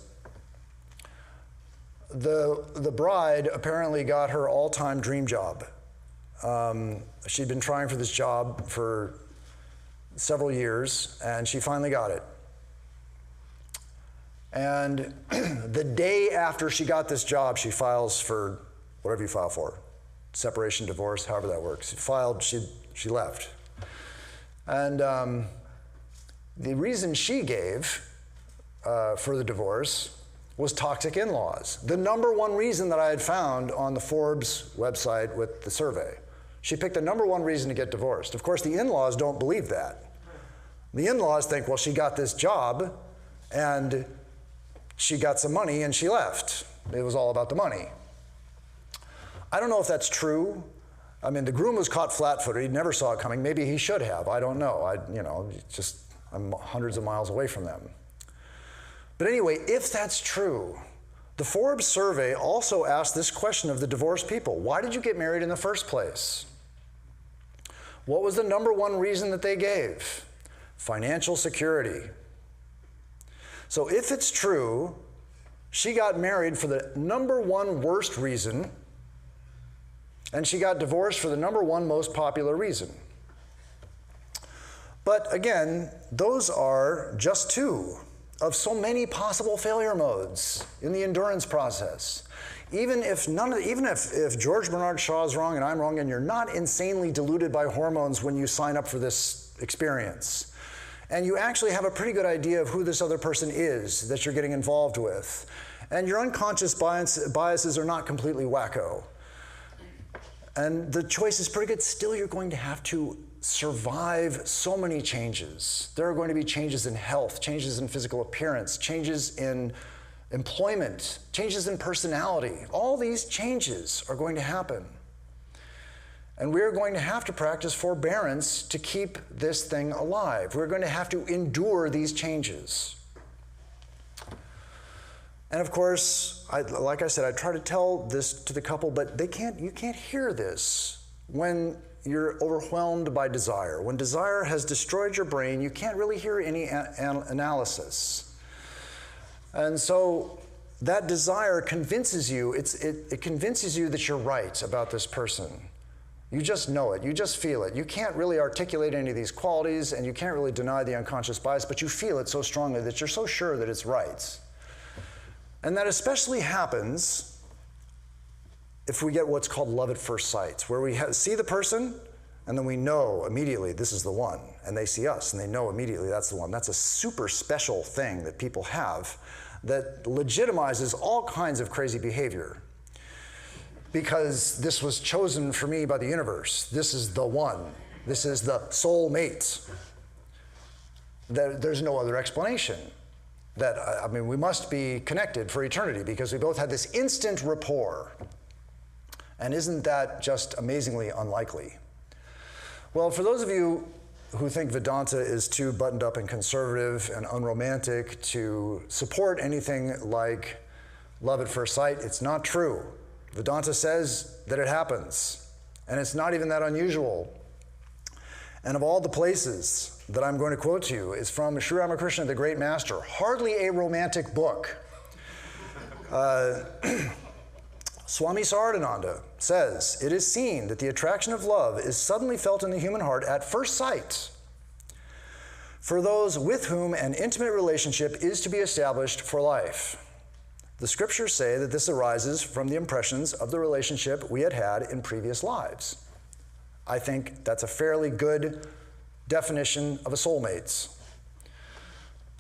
the bride apparently got her all-time dream job. She'd been trying for this job for several years, and she finally got it. And the day after she got this job, she files for whatever you file for, separation, divorce, however that works. Filed, she left. And the reason she gave for the divorce was toxic in-laws. The number one reason that I had found on the Forbes website with the survey. She picked the number one reason to get divorced. Of course, the in-laws don't believe that. The in-laws think, well, she got this job and she got some money and she left. It was all about the money. I don't know if that's true. I mean, the groom was caught flat-footed. He never saw it coming. Maybe he should have. I don't know. I'm hundreds of miles away from them. But anyway, if that's true, the Forbes survey also asked this question of the divorced people. Why did you get married in the first place? What was the number one reason that they gave? Financial security. So if it's true, she got married for the number one worst reason, and she got divorced for the number one most popular reason. But again, those are just two of so many possible failure modes in the endurance process. Even if George Bernard Shaw is wrong and I'm wrong, and you're not insanely deluded by hormones when you sign up for this experience, and you actually have a pretty good idea of who this other person is that you're getting involved with, and your unconscious biases are not completely wacko, and the choice is pretty good, still you're going to have to survive so many changes. There are going to be changes in health, changes in physical appearance, changes in employment, changes in personality. All these changes are going to happen. And we're going to have to practice forbearance to keep this thing alive. We're going to have to endure these changes. And of course, like I said, I try to tell this to the couple, but you can't hear this when you're overwhelmed by desire. When desire has destroyed your brain, you can't really hear any analysis. And so that desire convinces you, it convinces you that you're right about this person. You just know it, you just feel it. You can't really articulate any of these qualities, and you can't really deny the unconscious bias, but you feel it so strongly that you're so sure that it's right. And that especially happens if we get what's called love at first sight, where we see the person, and then we know immediately this is the one, and they see us, and they know immediately that's the one. That's a super special thing that people have that legitimizes all kinds of crazy behavior. Because this was chosen for me by the universe. This is the one. This is the soulmate. There's no other explanation. We must be connected for eternity because we both had this instant rapport. And isn't that just amazingly unlikely? Well, for those of you who think Vedanta is too buttoned up and conservative and unromantic to support anything like love at first sight, it's not true. Vedanta says that it happens, and it's not even that unusual. And of all the places that I'm going to quote to you is from Sri Ramakrishna, the great master, hardly a romantic book. Swami Arupeshananda says, "It is seen that the attraction of love is suddenly felt in the human heart at first sight for those with whom an intimate relationship is to be established for life. The scriptures say that this arises from the impressions of the relationship we had in previous lives." I think that's a fairly good definition of a soulmates.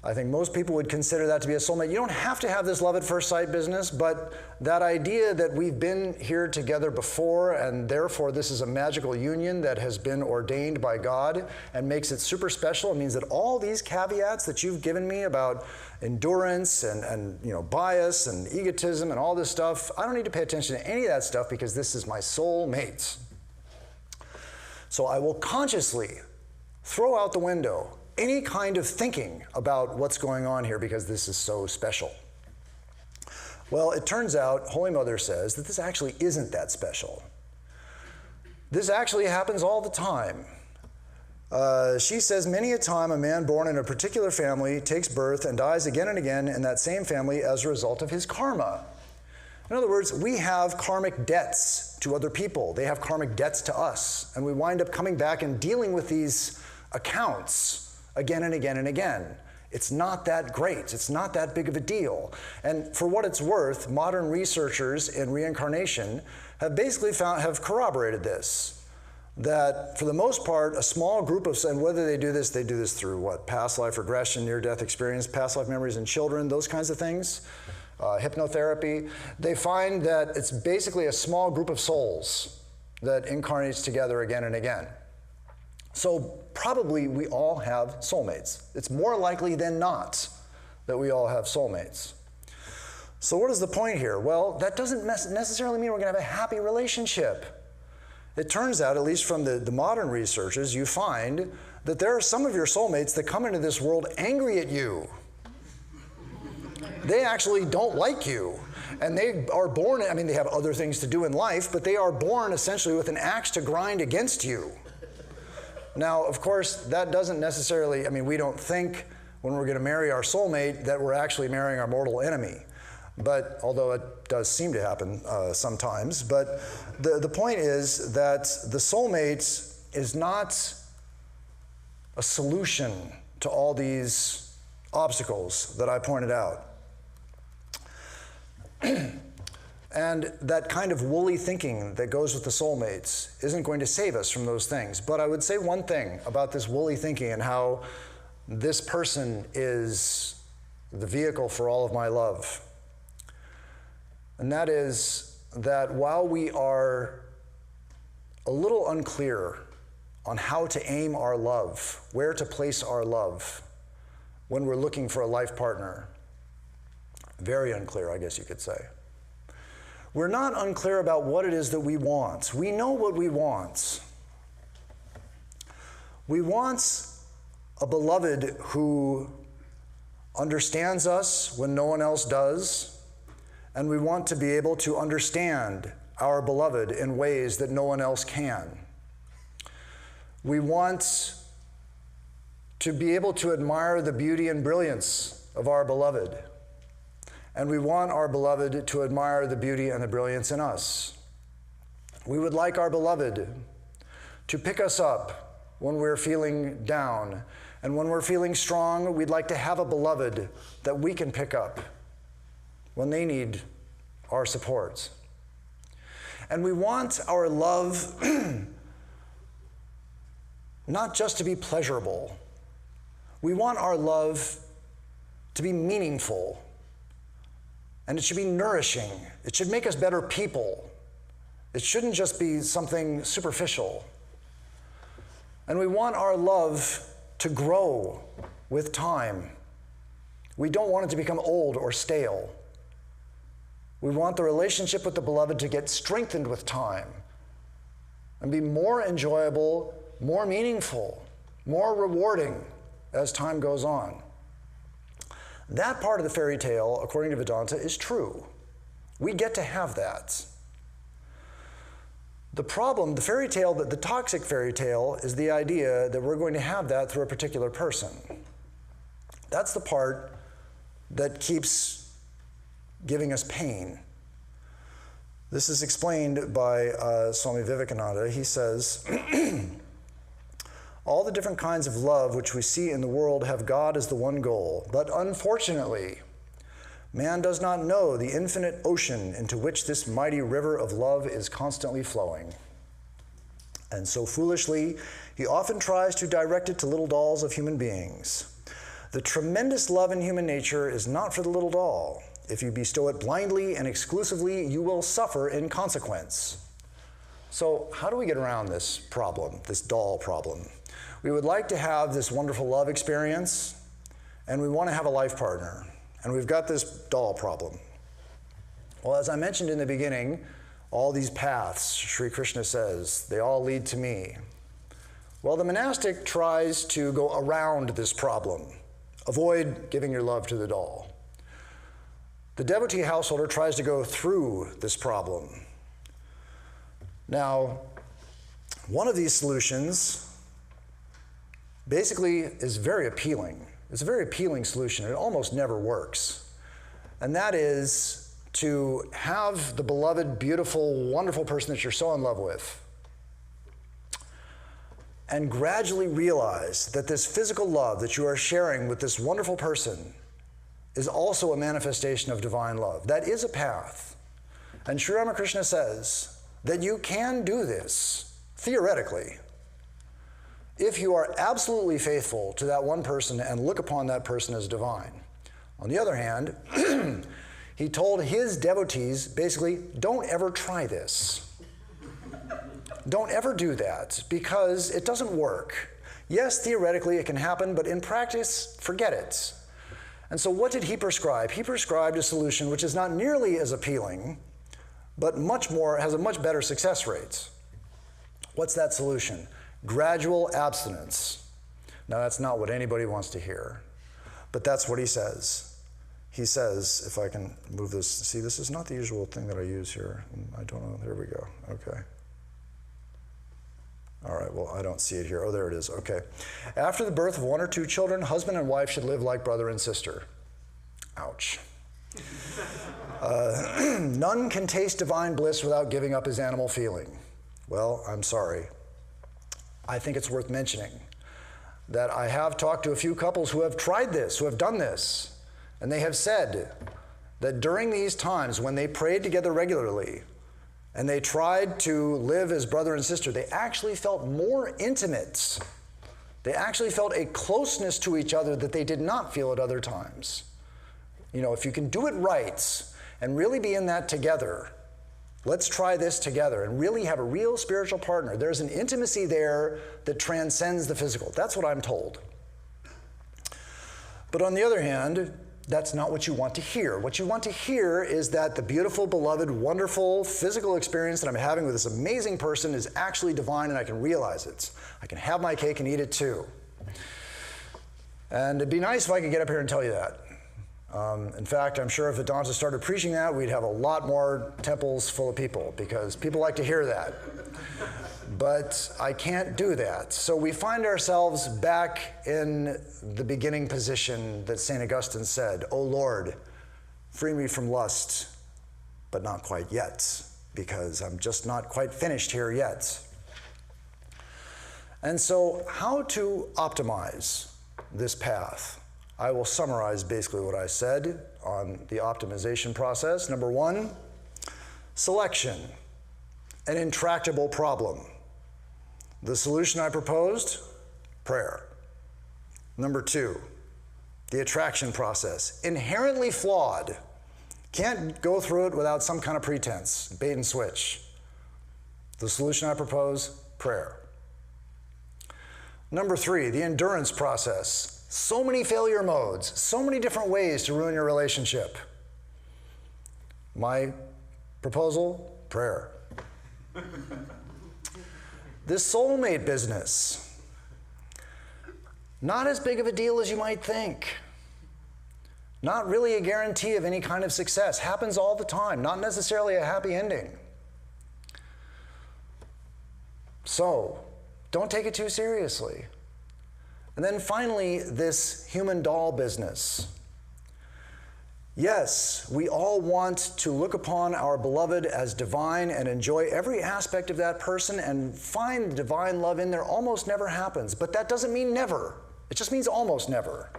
I think most people would consider that to be a soulmate. You don't have to have this love at first sight business, but that idea that we've been here together before and therefore this is a magical union that has been ordained by God and makes it super special. It means that all these caveats that you've given me about endurance and bias and egotism and all this stuff, I don't need to pay attention to any of that stuff because this is my soulmate. So I will consciously throw out the window any kind of thinking about what's going on here because this is so special. Well, it turns out, Holy Mother says that this actually isn't that special. This actually happens all the time. She says, many a time a man born in a particular family takes birth and dies again and again in that same family as a result of his karma. In other words, we have karmic debts to other people. They have karmic debts to us. And we wind up coming back and dealing with these accounts again and again and again. It's not that great. It's not that big of a deal. And for what it's worth, modern researchers in reincarnation have basically have corroborated this, that for the most part, a small group of, and whether they do this through what? Past life regression, near-death experience, past life memories in children, those kinds of things, hypnotherapy. They find that it's basically a small group of souls that incarnates together again and again. So probably we all have soulmates. It's more likely than not that we all have soulmates. So what is the point here? Well, that doesn't necessarily mean we're going to have a happy relationship. It turns out, at least from the modern researchers, you find that there are some of your soulmates that come into this world angry at you. They actually don't like you. And they are born, I mean, they have other things to do in life, but they are born essentially with an axe to grind against you. Now, of course, that doesn't necessarily, I mean, we don't think when we're going to marry our soulmate that we're actually marrying our mortal enemy. But, although it does seem to happen sometimes, but the point is that the soulmate is not a solution to all these obstacles that I pointed out. And that kind of woolly thinking that goes with the soulmates isn't going to save us from those things. But I would say one thing about this woolly thinking and how this person is the vehicle for all of my love. And that is that while we are a little unclear on how to aim our love, where to place our love when we're looking for a life partner, very unclear, I guess you could say. We're not unclear about what it is that we want. We know what we want. We want a beloved who understands us when no one else does, and we want to be able to understand our beloved in ways that no one else can. We want to be able to admire the beauty and brilliance of our beloved. And we want our beloved to admire the beauty and the brilliance in us. We would like our beloved to pick us up when we're feeling down. And when we're feeling strong, we'd like to have a beloved that we can pick up when they need our support. And we want our love not just to be pleasurable. We want our love to be meaningful. And it should be nourishing. It should make us better people. It shouldn't just be something superficial. And we want our love to grow with time. We don't want it to become old or stale. We want the relationship with the beloved to get strengthened with time and be more enjoyable, more meaningful, more rewarding as time goes on. That part of the fairy tale, according to Vedanta, is true. We get to have that. The problem, the fairy tale, the toxic fairy tale, is the idea that we're going to have that through a particular person. That's the part that keeps giving us pain. This is explained by Swami Vivekananda. He says, all the different kinds of love which we see in the world have God as the one goal, but unfortunately, man does not know the infinite ocean into which this mighty river of love is constantly flowing. And so foolishly, he often tries to direct it to little dolls of human beings. The tremendous love in human nature is not for the little doll. If you bestow it blindly and exclusively, you will suffer in consequence. So how do we get around this problem, this doll problem? We would like to have this wonderful love experience, and we want to have a life partner. And we've got this doll problem. Well, as I mentioned in the beginning, all these paths, Sri Krishna says, they all lead to me. Well, the monastic tries to go around this problem. Avoid giving your love to the doll. The devotee householder tries to go through this problem. Now, one of these solutions basically is very appealing. It's a very appealing solution. It almost never works. And that is to have the beloved, beautiful, wonderful person that you're so in love with, and gradually realize that this physical love that you are sharing with this wonderful person is also a manifestation of divine love. That is a path. And Sri Ramakrishna says that you can do this, theoretically, if you are absolutely faithful to that one person and look upon that person as divine. On the other hand, he told his devotees, basically, don't ever try this. Don't ever do that, because it doesn't work. Yes, theoretically it can happen, but in practice, forget it. And so what did he prescribe? He prescribed a solution which is not nearly as appealing, but has a much better success rate. What's that solution? Gradual abstinence. Now that's not what anybody wants to hear, but that's what he says. He says, if I can move this, see, this is not the usual thing that I use here. I don't know, there we go, okay. All right, well, I don't see it here. Oh, there it is, okay. After the birth of 1 or 2 children, husband and wife should live like brother and sister. Ouch. None can taste divine bliss without giving up his animal feeling. Well, I'm sorry. I think it's worth mentioning that I have talked to a few couples who have tried this, who have done this, and they have said that during these times when they prayed together regularly, and they tried to live as brother and sister, they actually felt more intimate. They actually felt a closeness to each other that they did not feel at other times. You know, if you can do it right and really be in that together, let's try this together and really have a real spiritual partner. There's an intimacy there that transcends the physical. That's what I'm told. But on the other hand, that's not what you want to hear. What you want to hear is that the beautiful, beloved, wonderful physical experience that I'm having with this amazing person is actually divine, and I can realize it. I can have my cake and eat it too. And it'd be nice if I could get up here and tell you that. In fact, I'm sure if Vedanta started preaching that, we'd have a lot more temples full of people, because people like to hear that. But I can't do that. So we find ourselves back in the beginning position that St. Augustine said, "O Lord, free me from lust, but not quite yet, because I'm just not quite finished here yet." And so how to optimize this path? I will summarize basically what I said on the optimization process. Number 1, selection, an intractable problem. The solution I proposed, prayer. Number 2, the attraction process, inherently flawed. Can't go through it without some kind of pretense, bait and switch. The solution I propose, prayer. Number 3, the endurance process. So many failure modes, so many different ways to ruin your relationship. My proposal, prayer. This soulmate business, not as big of a deal as you might think. Not really a guarantee of any kind of success. Happens all the time, not necessarily a happy ending. So, don't take it too seriously. And then finally, this human doll business. Yes, we all want to look upon our beloved as divine and enjoy every aspect of that person and find divine love in there. Almost never happens, but that doesn't mean never. It just means almost never.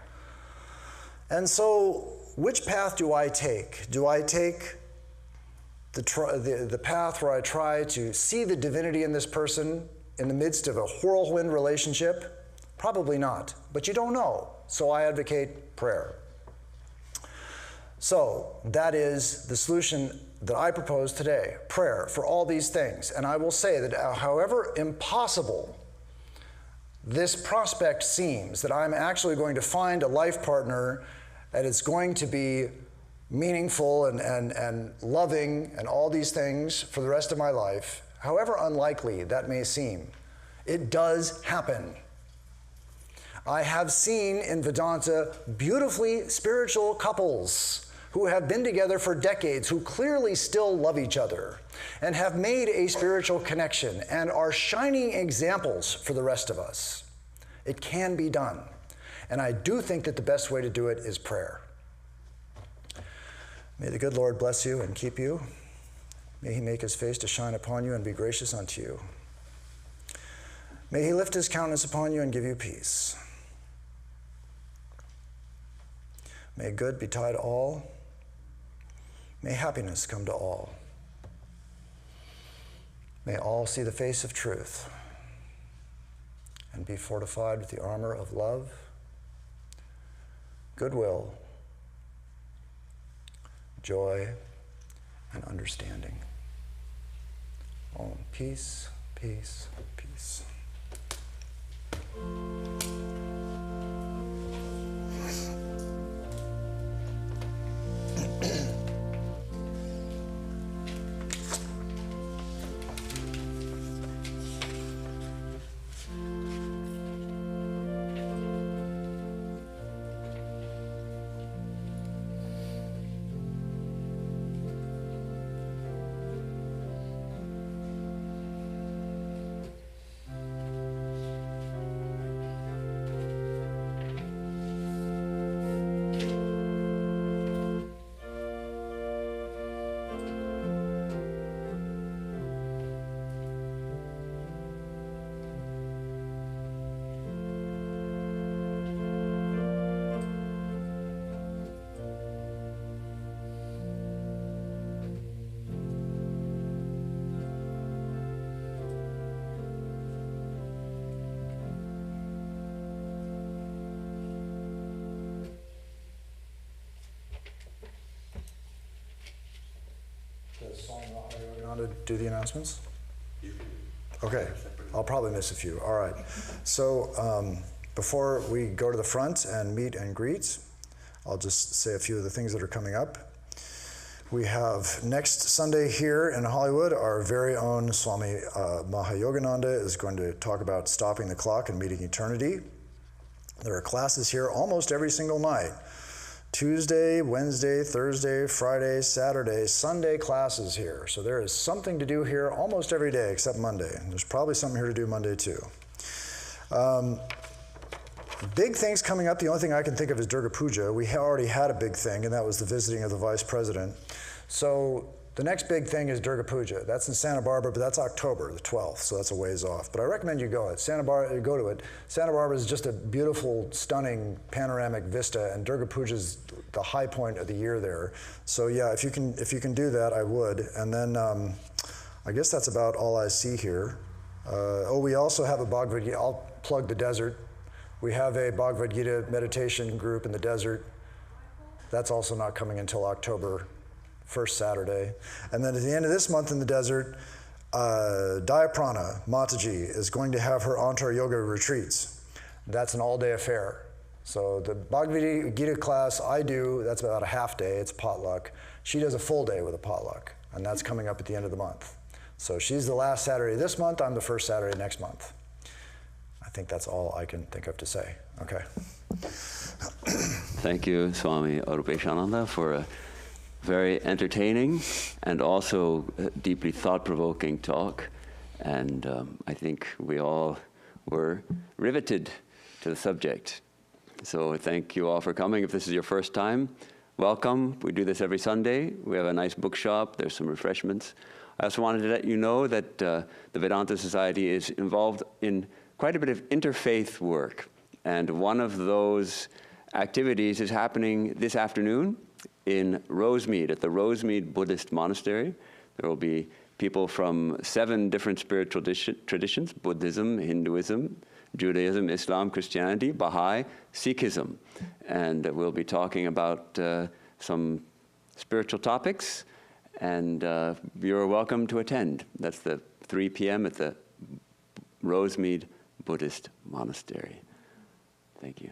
And so, which path do I take? Do I take the path where I try to see the divinity in this person in the midst of a whirlwind relationship? Probably not, but you don't know. So I advocate prayer. So that is the solution that I propose today, prayer for all these things. And I will say that however impossible this prospect seems, that I'm actually going to find a life partner and it's going to be meaningful and loving and all these things for the rest of my life, however unlikely that may seem, it does happen. I have seen in Vedanta beautifully spiritual couples who have been together for decades, who clearly still love each other and have made a spiritual connection and are shining examples for the rest of us. It can be done. And I do think that the best way to do it is prayer. May the good Lord bless you and keep you. May he make his face to shine upon you and be gracious unto you. May he lift his countenance upon you and give you peace. May good betide all. May happiness come to all. May all see the face of truth and be fortified with the armor of love, goodwill, joy, and understanding. Om. Peace, peace, peace. Does Swami Arupeshananda do the announcements? Okay, I'll probably miss a few. All right. So before we go to the front and meet and greet, I'll just say a few of the things that are coming up. We have next Sunday here in Hollywood, our very own Swami Mahayogananda is going to talk about stopping the clock and meeting eternity. There are classes here almost every single night. Tuesday, Wednesday, Thursday, Friday, Saturday, Sunday classes here. So there is something to do here almost every day except Monday. There's probably something here to do Monday too. Big things coming up. The only thing I can think of is Durga Puja. We already had a big thing, and that was the visiting of the vice president. So the next big thing is Durga Puja. That's in Santa Barbara, but that's October the 12th, so that's a ways off. But I recommend you go. Go to it. Santa Barbara is just a beautiful, stunning panoramic vista, and Durga Puja is the high point of the year there. So yeah, if you can do that, I would. And then I guess that's about all I see here. We also have a Bhagavad Gita. I'll plug the desert. We have a Bhagavad Gita meditation group in the desert. That's also not coming until October, first Saturday. And then at the end of this month in the desert, Dayaprana Mataji is going to have her Antar Yoga retreats. That's an all-day affair. So the Bhagavad Gita class I do, that's about a half day, it's potluck. She does a full day with a potluck, and that's coming up at the end of the month. So she's the last Saturday this month, I'm the first Saturday next month. I think that's all I can think of to say. Okay. Thank you, Swami Arupeshananda, for a very entertaining and also deeply thought-provoking talk. And I think we all were riveted to the subject. So thank you all for coming. If this is your first time, welcome. We do this every Sunday. We have a nice bookshop. There's some refreshments. I also wanted to let you know that the Vedanta Society is involved in quite a bit of interfaith work. And one of those activities is happening this afternoon in Rosemead, at the Rosemead Buddhist Monastery. There will be people from 7 different spiritual traditions: Buddhism, Hinduism, Judaism, Islam, Christianity, Baha'i, Sikhism. And we'll be talking about some spiritual topics, and you're welcome to attend. That's the 3 p.m. at the Rosemead Buddhist Monastery. Thank you.